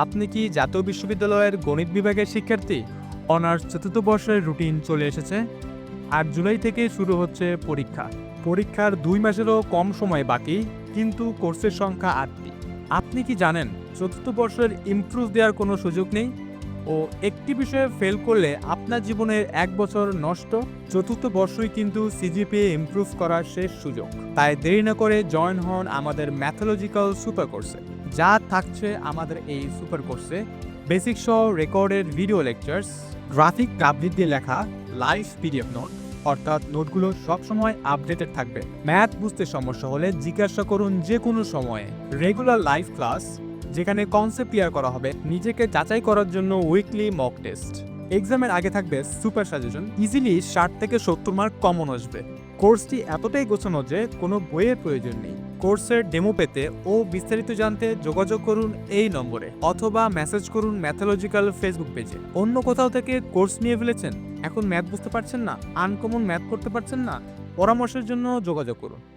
আপনি কি জাতীয় বিশ্ববিদ্যালয়ের গণিত বিভাগের শিক্ষার্থী? অনার্স চতুর্থ বর্ষের রুটিন চলে এসেছে। ৮ জুলাই থেকে শুরু হচ্ছে পরীক্ষা। পরীক্ষার ২ মাসেরও কম সময় বাকি, কিন্তু কোর্সের সংখ্যা ৮টি। আপনি কি জানেন চতুর্থ বর্ষের ইমপ্রুভ দেওয়ার কোনো সুযোগ নেই? ও একটি বিষয়ে ফেল করলে আপনার জীবনের ১ বছর নষ্ট। চতুর্থ বর্ষই কিন্তু সিজিপিএ ইমপ্রুভ করার শেষ সুযোগ। তাই দেরি না করে জয়েন হন আমাদের ম্যাথোলজিক্যাল সুপার কোর্সে। যা থাকছে আমাদের এই সুপার কোর্সে: বেসিক সহ recorded video lectures, graphic update দিয়ে লেখা লাইভ পিডিএফ নোট, অর্থাৎ নোটগুলো সবসময় আপডেটেড থাকবে। ম্যাথ বুঝতে সমস্যা হলে জিজ্ঞাসা করুন যে কোনো সময়ে। রেগুলার লাইভ ক্লাস, যেখানে কনসেপ্ট ক্লিয়ার করা হবে। নিজেকে যাচাই করার জন্য উইকলি মক টেস্ট। এক্সামের আগে থাকবে সুপার সাজেশন, ইজিলি ৬০ থেকে ৭০ মার্ক কমন আসবে। কোর্সটি এতটাই গোছানো যে কোনো বইয়ের প্রয়োজন নেই। কোর্সের ডেমো পেতে ও বিস্তারিত জানতে যোগাযোগ করুন এই নম্বরে, অথবা মেসেজ করুন ম্যাথোলজিক্যাল ফেসবুক পেজে। অন্য কোথাও থেকে কোর্স নিয়ে ফেলেছেন, এখন ম্যাথ বুঝতে পারছেন না, আনকমন ম্যাথ করতে পারছেন না? পরামর্শের জন্য যোগাযোগ করুন।